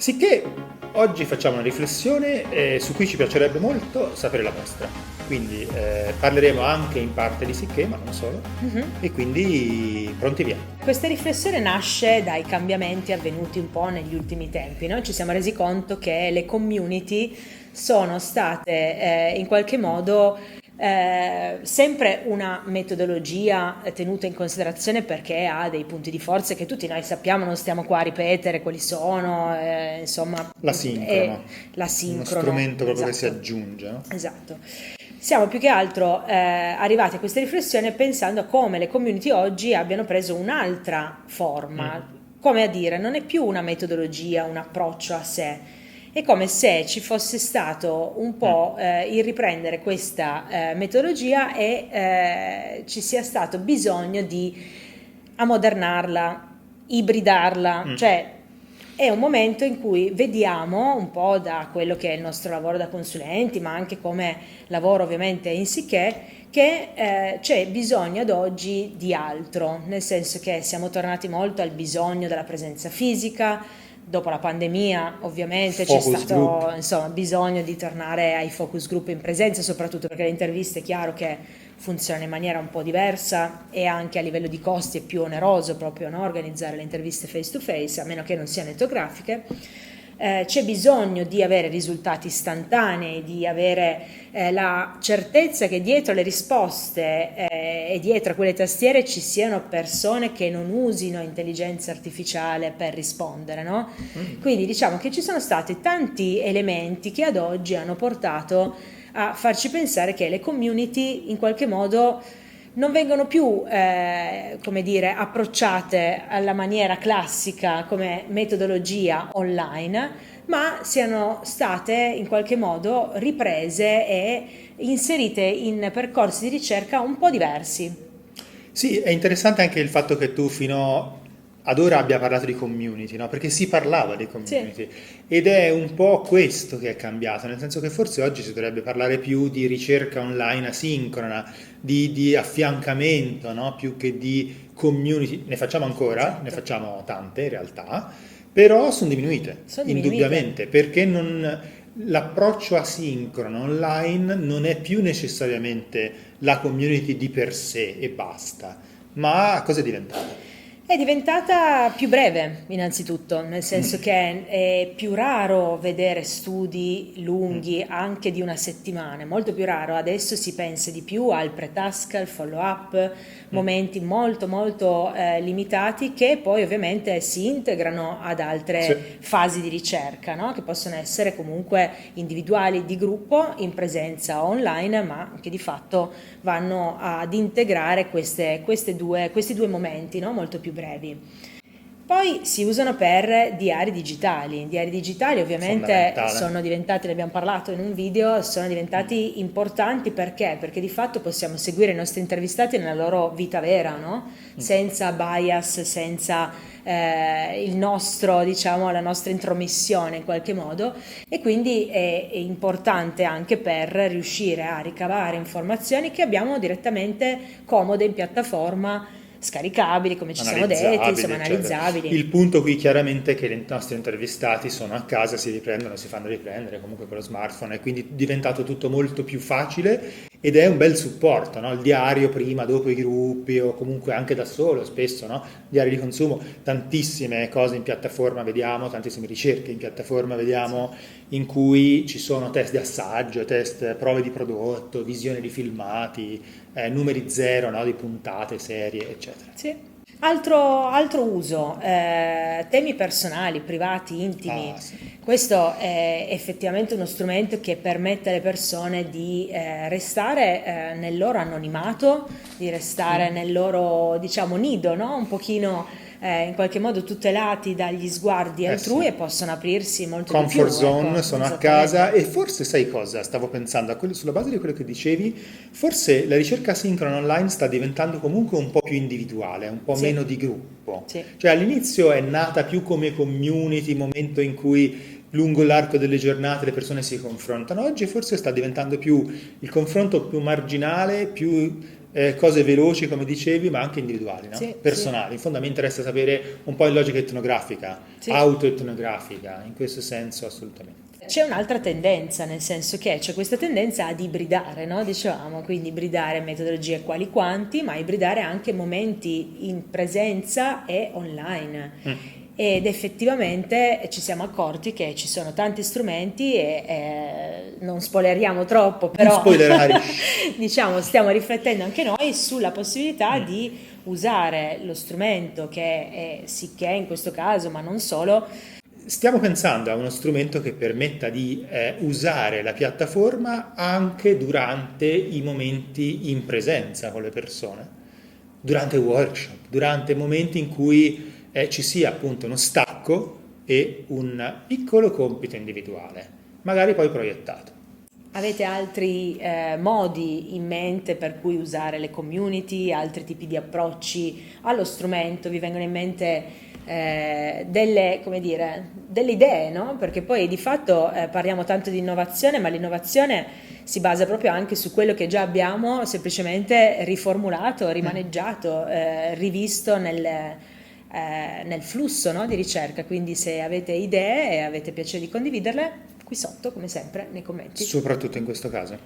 Sicché oggi facciamo una riflessione su cui ci piacerebbe molto sapere la vostra. Quindi parleremo anche in parte di Sicché, ma non solo. E quindi pronti via. Questa riflessione nasce dai cambiamenti avvenuti un po' negli ultimi tempi, no? Ci siamo resi conto che le community sono state in qualche modo sempre una metodologia tenuta in considerazione perché ha dei punti di forza che tutti noi sappiamo, non stiamo qua a ripetere quali sono, insomma. L'asincrono. L'asincrono. Uno strumento proprio esatto. che si aggiunge, no? Esatto. Siamo più che altro arrivati a questa riflessione pensando a come le community oggi abbiano preso un'altra forma, come a dire, non è più una metodologia, un approccio a sé, è come se ci fosse stato un po' il riprendere questa metodologia e ci sia stato bisogno di ammodernarla, ibridarla, cioè è un momento in cui vediamo un po' da quello che è il nostro lavoro da consulenti, ma anche come lavoro ovviamente in Sicché, che c'è bisogno ad oggi di altro, nel senso che siamo tornati molto al bisogno della presenza fisica. Dopo la pandemia ovviamente c'è stato bisogno di tornare ai focus group in presenza, soprattutto perché le interviste è chiaro che funzionano in maniera un po' diversa e anche a livello di costi è più oneroso proprio, no? Organizzare le interviste face to face, a meno che non siano etnografiche. C'è bisogno di avere risultati istantanei, di avere la certezza che dietro le risposte e dietro a quelle tastiere ci siano persone che non usino intelligenza artificiale per rispondere, no? Quindi diciamo che ci sono stati tanti elementi che ad oggi hanno portato a farci pensare che le community in qualche modo non vengono più, come dire, approcciate alla maniera classica come metodologia online, ma siano state in qualche modo riprese e inserite in percorsi di ricerca un po' diversi. Sì, è interessante anche il fatto che tu fino ad ora abbia parlato di community, no? Perché si parlava di community ed è un po' questo che è cambiato, nel senso che forse oggi si dovrebbe parlare più di ricerca online asincrona, di affiancamento, no? Più che di community. Ne facciamo ancora, ne facciamo tante in realtà, però sono diminuite, indubbiamente, perché l'approccio asincrono online non è più necessariamente la community di per sé e basta, ma cosa è diventata? È diventata più breve, innanzitutto, nel senso che è più raro vedere studi lunghi, anche di una settimana, è molto più raro. Adesso si pensa di più al pre-task, al follow-up, momenti molto molto limitati che poi ovviamente si integrano ad altre fasi di ricerca, no? Che possono essere comunque individuali, di gruppo, in presenza online, ma che di fatto vanno ad integrare questi due momenti, no? Molto più brevi. Poi si usano per diari digitali. I diari digitali ovviamente sono diventati, ne abbiamo parlato in un video, sono diventati importanti perché? Perché di fatto possiamo seguire i nostri intervistati nella loro vita vera, no? Senza bias, senza il nostro, diciamo, la nostra intromissione in qualche modo, e quindi è importante anche per riuscire a ricavare informazioni che abbiamo direttamente comode in piattaforma, scaricabili, come ci siamo detti, insomma, analizzabili. Il punto qui chiaramente è che i nostri intervistati sono a casa, si riprendono, si fanno riprendere comunque con lo smartphone, e quindi è diventato tutto molto più facile ed è un bel supporto, no? Il diario prima, dopo i gruppi o comunque anche da solo spesso, no? Diari di consumo, tantissime cose in piattaforma vediamo, tantissime ricerche in piattaforma vediamo in cui ci sono test di assaggio, test, prove di prodotto, visione di filmati, numeri zero, no? Di puntate, serie, eccetera. Sì. Altro uso, temi personali, privati, intimi. Questo è effettivamente uno strumento che permette alle persone di restare nel loro anonimato, di restare nel loro, diciamo, nido, no? Un pochino in qualche modo tutelati dagli sguardi altrui e possono aprirsi molto di più. Comfort zone, sono a casa. E forse sai cosa? Stavo pensando, sulla base di quello che dicevi, forse la ricerca asincrona online sta diventando comunque un po' più individuale, un po' meno di gruppo. Cioè all'inizio è nata più come community, momento in cui lungo l'arco delle giornate le persone si confrontano. Oggi forse sta diventando più il confronto più marginale, più cose veloci come dicevi, ma anche individuali, no? Sì, Personali. In fondo a me interessa sapere un po' in logica etnografica, sì. autoetnografica, in questo senso assolutamente. C'è un'altra tendenza, nel senso che c'è questa tendenza ad ibridare, no? Dicevamo, quindi ibridare metodologie quali quanti, ma ibridare anche momenti in presenza e online. Ed effettivamente ci siamo accorti che ci sono tanti strumenti e non spoileriamo troppo, però diciamo stiamo riflettendo anche noi sulla possibilità di usare lo strumento che è Sicché in questo caso, ma non solo. Stiamo pensando a uno strumento che permetta di usare la piattaforma anche durante i momenti in presenza con le persone, durante workshop, durante momenti in cui ci sia appunto uno stacco e un piccolo compito individuale, magari poi proiettato. Avete altri modi in mente per cui usare le community, altri tipi di approcci allo strumento? Vi vengono in mente delle, come dire, delle idee, no? Perché poi di fatto parliamo tanto di innovazione, ma l'innovazione si basa proprio anche su quello che già abbiamo semplicemente riformulato, rimaneggiato, rivisto nel flusso, no, di ricerca. Quindi se avete idee e avete piacere di condividerle, qui sotto come sempre nei commenti. Soprattutto in questo caso.